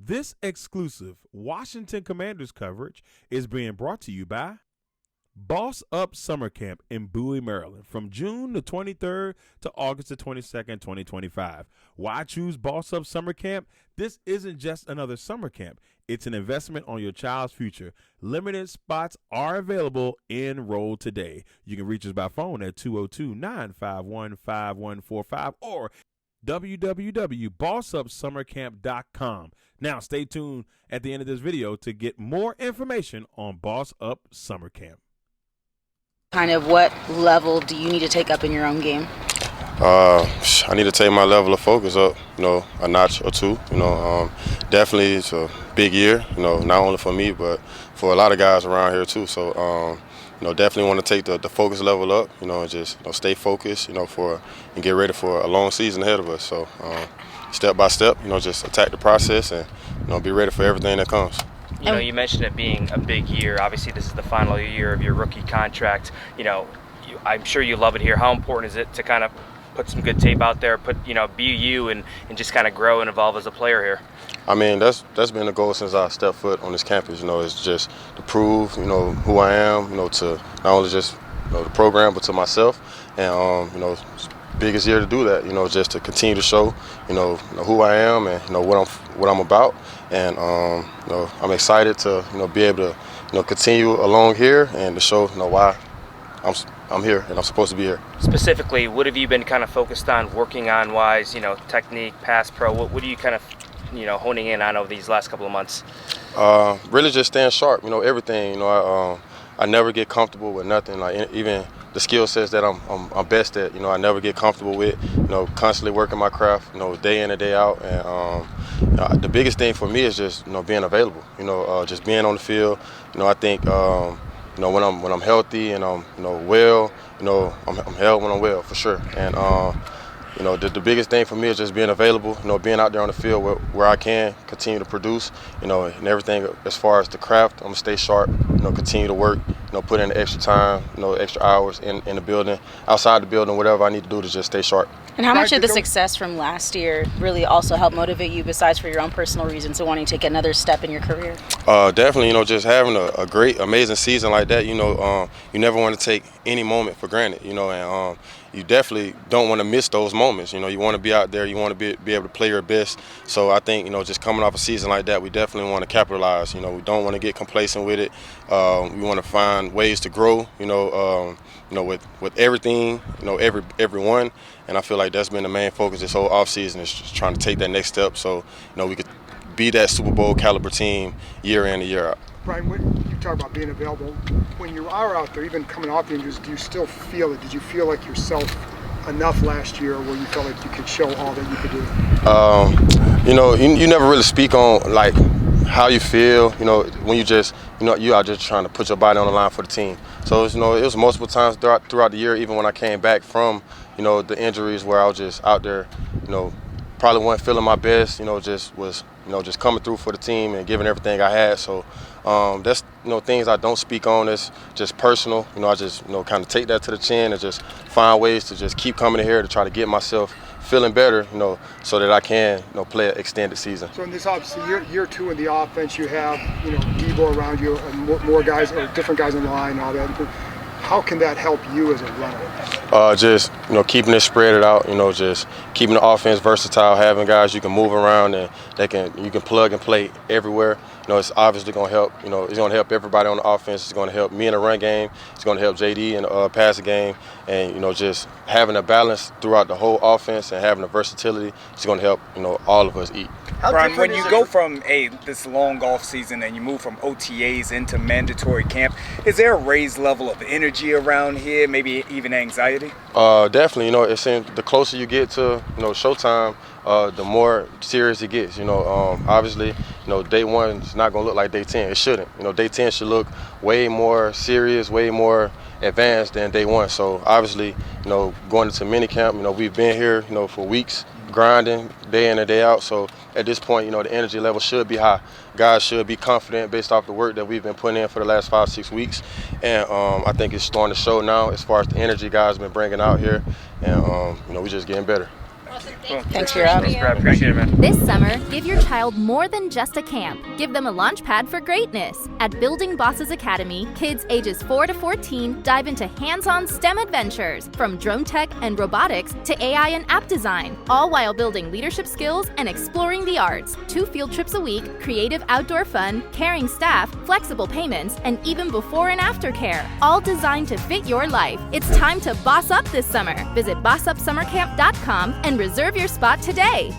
This exclusive Washington Commanders coverage is being brought to you by BossUp Summer Camp in Bowie, Maryland, from June the 23rd to August the 22nd, 2025. Why choose BossUp Summer Camp? This isn't just another summer camp. It's an investment on your child's future. Limited spots are available. Enroll today. You can reach us by phone at 202-951-5145 or www.bossupsummercamp.com. Now, stay tuned at the end of this video to get more information on Boss Up Summer Camp. Kind of what level do you need to take up in your own game? I need to take my level of focus up, a notch or two. Definitely it's a big year, not only for me, but for a lot of guys around here too. So, definitely want to take the focus level up, and just stay focused, and get ready for a long season ahead of us. So, step by step, just attack the process and, be ready for everything that comes. You mentioned it being a big year. Obviously, this is the final year of your rookie contract. I'm sure you love it here. How important is it to kind of put some good tape out there, be you and just kind of grow and evolve as a player here? I mean, that's been the goal since I stepped foot on this campus. It's just to prove, who I am, to not only just, the program, but to myself. And, biggest year to do that, just to continue to show, who I am and, what I'm about. And, I'm excited to, be able to, continue along here and to show, why I'm here and I'm supposed to be here. Specifically, what have you been kind of focused on working on wise, technique, pass pro? What are you kind of, honing in on over these last couple of months? Really just staying sharp, everything. I never get comfortable with nothing. Like even the skill sets that I'm best at, I never get comfortable with, constantly working my craft, day in and day out. And the biggest thing for me is just, being available, just being on the field. I think, when I'm healthy and I'm, well, I'm held when I'm well for sure. And, the biggest thing for me is just being available, being out there on the field where I can continue to produce, and everything as far as the craft. I'm gonna stay sharp, continue to work, put in the extra time, extra hours in the building, outside the building, whatever I need to do to just stay sharp. And how much did the success from last year really also help motivate you, besides for your own personal reasons and wanting to take another step in your career? Definitely, just having a great, amazing season like that, you never want to take any moment for granted, and you definitely don't want to miss those moments. You want to be out there, you want to be able to play your best. So I think, just coming off a season like that, we definitely want to capitalize. We don't want to get complacent with it. We want to find ways to grow, with everything, everyone. And I feel like that's been the main focus this whole offseason, is just trying to take that next step so, we could be that Super Bowl caliber team year in and year out. Brian, when you talk about being available, when you are out there, even coming off the injuries, do you still feel it? Did you feel like yourself enough last year where you felt like you could show all that you could do? You never really speak on like how you feel, when you just, you are just trying to put your body on the line for the team. So, it was multiple times throughout the year, even when I came back from, the injuries, where I was just out there, probably wasn't feeling my best, just was, just coming through for the team and giving everything I had. So that's, things I don't speak on. It's just personal. I just, kind of take that to the chin and just find ways to just keep coming in here to try to get myself feeling better, so that I can, play an extended season. So in this obviously year two in the offense, you have, Debo around you and more guys, or different guys in the line and all that. How can that help you as a runner? Just, keeping it spread out, just keeping the offense versatile, having guys you can move around and you can plug and play everywhere. It's obviously going to help, it's going to help everybody on the offense. It's going to help me in the run game. It's going to help JD in the passing game. And, just having a balance throughout the whole offense and having the versatility is going to help, all of us eat. Brian, when you go from this long off season and you move from OTAs into mandatory camp, is there a raised level of energy around here, maybe even anxiety? Definitely. It's the closer you get to, showtime, the more serious it gets. Obviously, day one is not going to look like day 10. It shouldn't. Day 10 should look way more serious, way more advanced than day one. So obviously, going into minicamp, we've been here, for weeks, grinding day in and day out. So at this point, the energy level should be high. Guys should be confident based off the work that we've been putting in for the last 5-6 weeks. And I think it's starting to show now as far as the energy guys have been bringing out here. And, we're just getting better. Cool. Thanks for your help. Thanks, Brad. Appreciate it, man. This summer, give your child more than just a camp. Give them a launch pad for greatness. At Building Bosses Academy, kids ages 4 to 14 dive into hands-on STEM adventures, from drone tech and robotics to AI and app design, all while building leadership skills and exploring the arts. 2 field trips a week, creative outdoor fun, caring staff, flexible payments, and even before and after care, all designed to fit your life. It's time to boss up this summer. Visit bossupsummercamp.com and reserve your spot today.